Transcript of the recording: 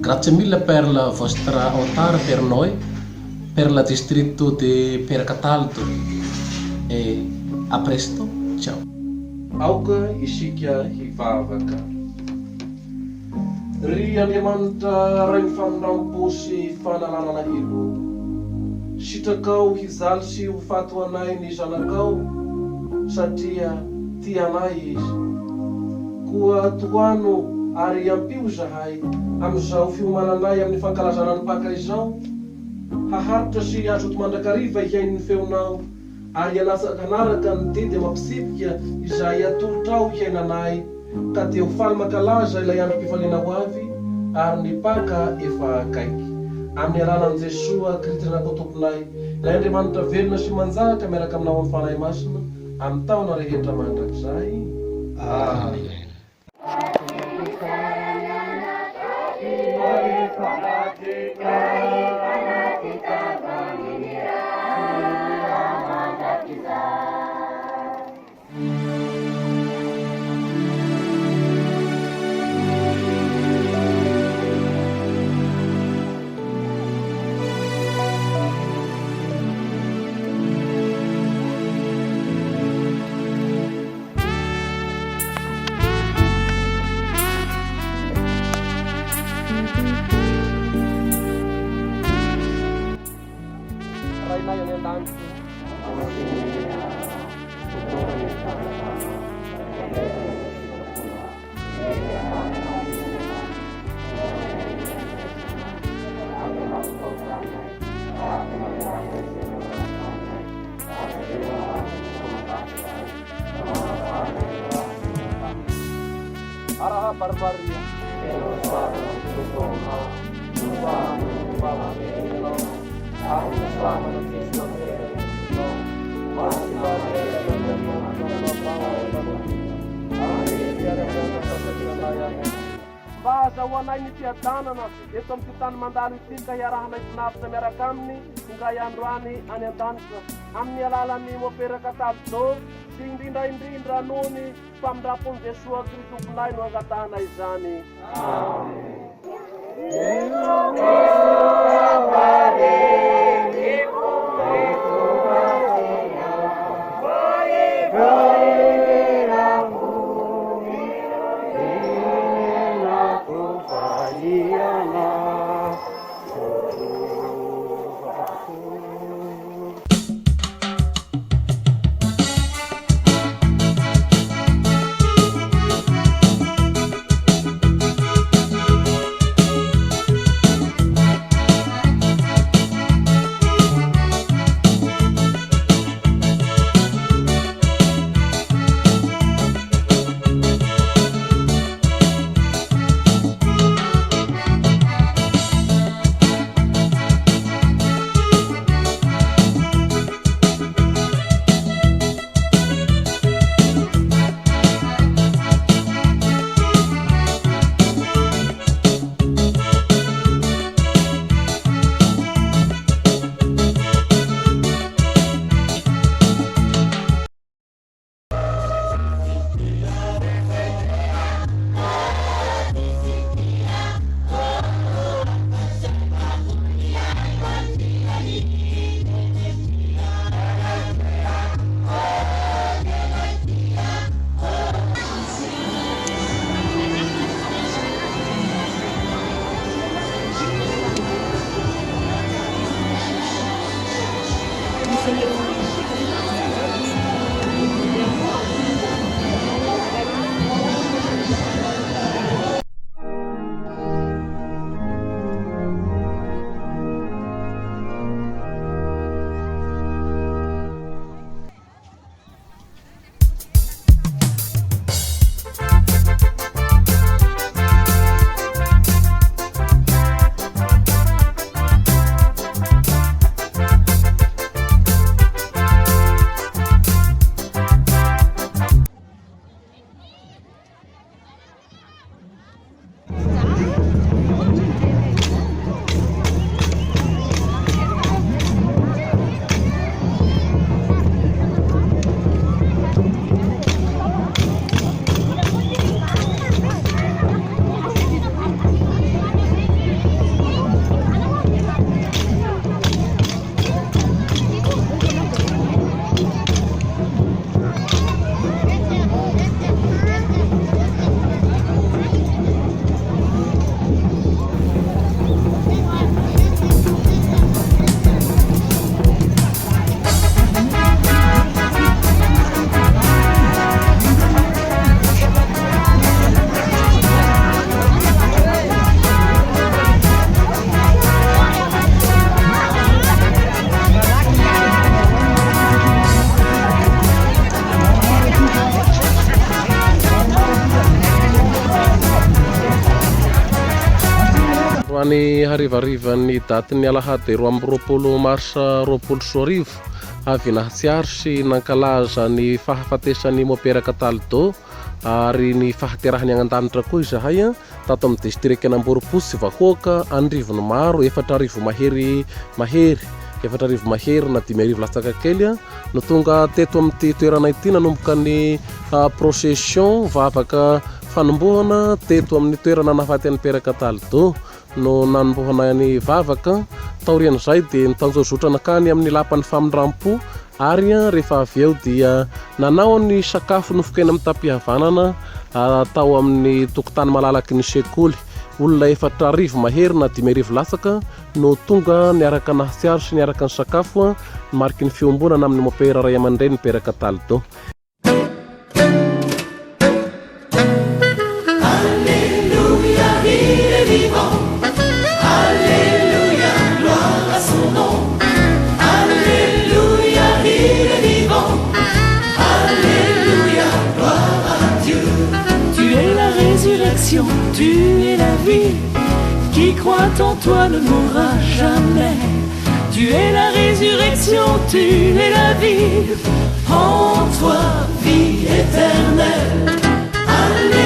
Grazie mille per la vostra aiutare per noi, per la distretto di Percataldo. E a presto, ciao. Aoka isika hivavaka. Ry Andriamanitra ray mifaminampo sy fanalanana helo. Sitrakao hizaly sy ho fato anay ny zanakao satria tia anay izy. Koa toano ary ampio zahay amin'izao fiomananay amin'ny fankalazana ny paka izao. Haharitra sy azo to mandrakariva hiain'ny feonao ary anaraka ny didy mampisipika izay atolotrao hiainanay ka dia ho faly mankalaza ilay androm-pifaliana ho avy ary ny paka efa akaiky. Amin'ny alalan'i Jesoa Kristy nako tomponay, ilay Andriamanitra velona sy manjaka miaraka aminao amin'ny fanahy masina amin'ny taona rehetra mandrakizay. Amen. Araha barbaria. Bahazahoanay ny fiadanana eto amin'ny tany mandalo ity ka hiarahanay finaritra miaraka aminy indray andro any an-danitra amin'ny alalan'ny Percataldo sy indrindra noho ny famindrapon'i Jesoa Kristy tomponay no angatahana izany. Tany harivarivan'ny datin'ny Alahady 12 Marsa 2020 avy nahatsiaro sy nankalaza ny fahafatesan'ny moperaka Taldo ary ny fahaterahany an-danitra koa izahay tato amin'ny district Namborimposy vahoaka andrivony maro 4 mahery 4 mahery na 5 latsaka kely no tonga teto amin'ity toerana ity nanomboka ny procession vavaka fanombohana teto amin'ny toerana nahafaty an'ny peraka Taldo no nanombohana ny vavaka taorian'izay dia nitanjozotrana kany amin'ny lapan'ny famindrampo ary rehefa avy eo dia nanao ny sakafo nofokena amin'ny tampihavanana tao amin'ny tokotany malalaky ny sekoly olona 4 mahery na 5 latsaka no tonga niaraka nahatsiaro sy niaraka ny sakafo mariky ny fiombonana amin'ny mopera ray aman-dreny ny peraka Taldo. Tu es la vie, qui croit en toi ne mourra jamais. Tu es la résurrection, tu es la vie, en toi vie éternelle. Alléluia.